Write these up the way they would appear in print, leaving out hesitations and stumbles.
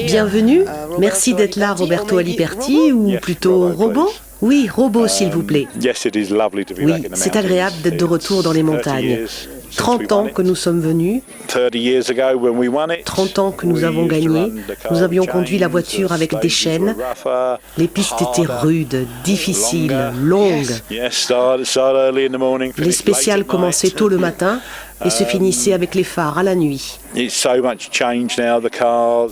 Bienvenue, merci d'être là, Roberto Aliberti, ou plutôt Robot? Oui, Robot, s'il vous plaît. Oui, c'est agréable d'être de retour dans les montagnes. 30 ans que nous sommes venus, 30 ans que nous avons gagné, nous avions conduit la voiture avec des chaînes. Les pistes étaient rudes, difficiles, longues. Les spéciales commençaient tôt le matin et se finissaient avec les phares à la nuit. Il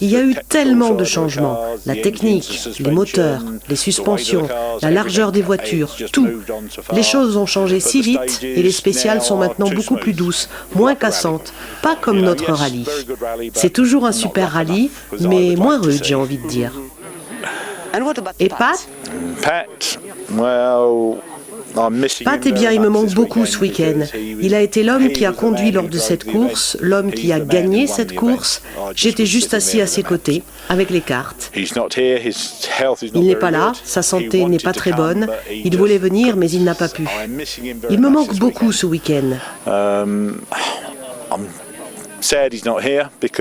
y a eu tellement de changements. La technique, les moteurs, les suspensions, la largeur des voitures, tout. Les choses ont changé si vite et les spéciales sont maintenant beaucoup plus douces, moins cassantes, pas comme notre rallye. C'est toujours un super rallye, mais moins rude, j'ai envie de dire. Et Pat? Pat, eh bien, il me manque beaucoup ce week-end. Il a été l'homme qui a conduit lors de cette course, l'homme qui a gagné cette course. J'étais juste assis à ses côtés, avec les cartes. Il n'est pas là, sa santé n'est pas très bonne. Il voulait venir, mais il n'a pas pu. Il me manque beaucoup ce week-end.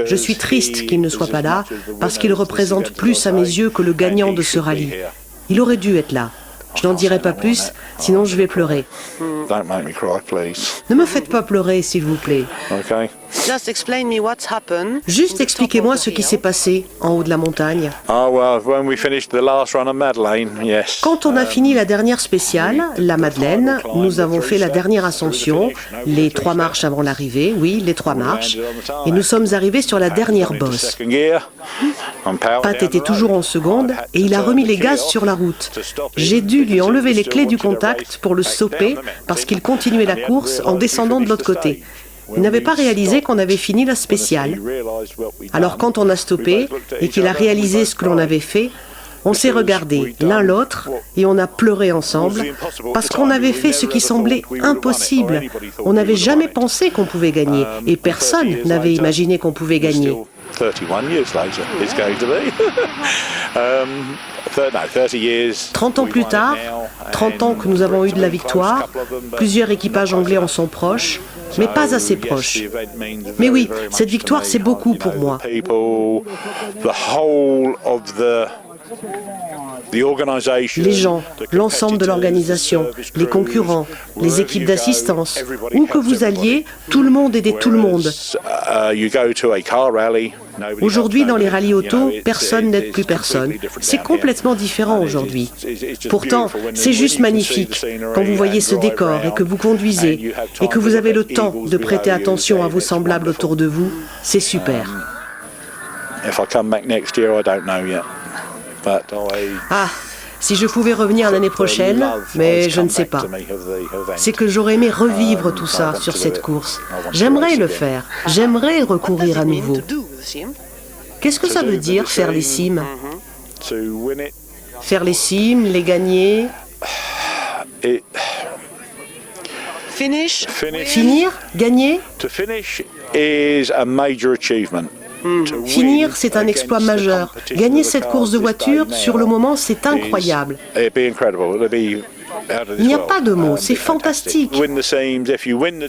Je suis triste qu'il ne soit pas là, parce qu'il représente plus à mes yeux que le gagnant de ce rallye. Il aurait dû être là. Je n'en dirai pas plus, sinon je vais pleurer. Ne me faites pas pleurer, s'il vous plaît. Juste expliquez-moi ce qui s'est passé en haut de la montagne. Quand on a fini la dernière spéciale, la Madeleine, nous avons fait la dernière ascension, les 3 marches avant l'arrivée, oui, les 3 marches, et nous sommes arrivés sur la dernière bosse. Pat était toujours en seconde et il a remis les gaz sur la route. J'ai dû lui enlever les clés du contact pour le stopper parce qu'il continuait la course en descendant de l'autre côté. Il n'avait pas réalisé qu'on avait fini la spéciale. Alors quand on a stoppé et qu'il a réalisé ce que l'on avait fait, on s'est regardés l'un l'autre et on a pleuré ensemble parce qu'on avait fait ce qui semblait impossible. On n'avait jamais pensé qu'on pouvait gagner et personne n'avait imaginé qu'on pouvait gagner. 30 ans plus tard, 30 ans que nous avons eu de la victoire, plusieurs équipages anglais en sont proches, mais pas assez proches. Mais oui, cette victoire, c'est beaucoup pour moi. Les gens, l'ensemble de l'organisation, les concurrents, les équipes d'assistance, où que vous alliez, tout le monde aidait tout le monde. Aujourd'hui, dans les rallyes auto, personne n'aide plus personne. C'est complètement différent aujourd'hui. Pourtant, c'est juste magnifique quand vous voyez ce décor et que vous conduisez et que vous avez le temps de prêter attention à vos semblables autour de vous. C'est super. Ah, si je pouvais revenir l'année prochaine, mais je ne sais pas. C'est que j'aurais aimé revivre tout ça sur cette course. J'aimerais le faire. J'aimerais recourir à nouveau. Qu'est-ce que ça veut dire, faire les cimes? Faire les cimes, les gagner? Finir? Gagner? Finir, c'est un exploit majeur. Gagner cette course de voiture, sur le moment, c'est incroyable. Il n'y a pas de mots, c'est fantastique.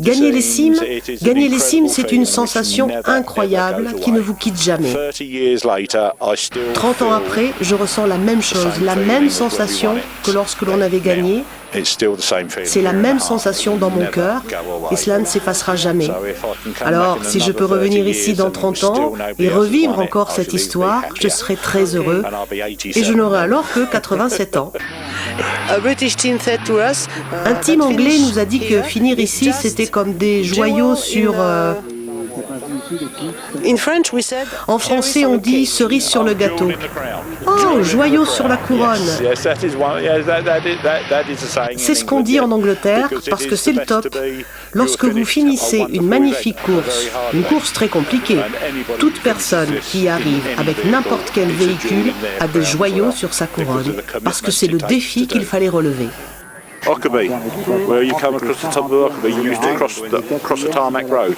Gagner les cimes, c'est une sensation incroyable qui ne vous quitte jamais. 30 ans après, je ressens la même chose, la même sensation que lorsque l'on avait gagné. C'est la même sensation dans mon cœur et cela ne s'effacera jamais. Alors, si je peux revenir ici dans 30 ans et revivre encore cette histoire, je serai très heureux et je n'aurai alors que 87 ans. Un team anglais nous a dit que finir ici, c'était comme des joyaux sur... En français, on dit cerise sur le gâteau. Oh, joyau sur la couronne. C'est ce qu'on dit en Angleterre parce que c'est le top. Lorsque vous finissez une magnifique course, une course très compliquée, toute personne qui y arrive avec n'importe quel véhicule a des joyaux sur sa couronne parce que c'est le défi qu'il fallait relever. Ockabee, where you come across the top of the Ockabee, you used to cross the tarmac road,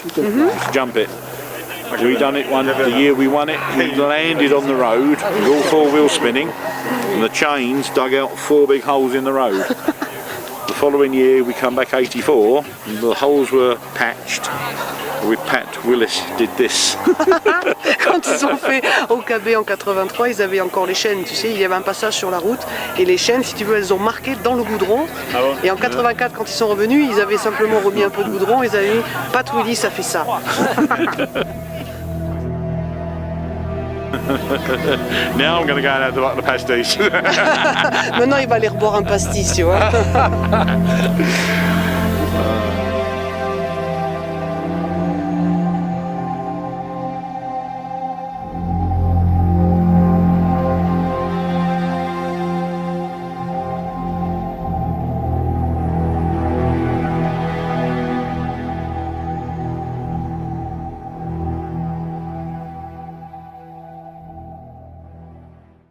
jump it. We done it the year we won it, we landed on the road with all 4 wheels spinning and the chains dug out 4 big holes in the road. The following year we come back 84, and the holes were patched with Pat Willis did this. Quand ils ont fait OKB en 83, ils avaient encore les chaînes, tu sais, il y avait un passage sur la route et les chaînes, si tu veux, elles ont marqué dans le goudron. Ah bon? Et en 84, quand ils sont revenus, ils avaient simplement remis un peu de goudron, ils avaient mis Pat Willis a fait ça. Now I'm going to go and have the pasties. Maintenant, il va aller reboire un pastis, tu vois.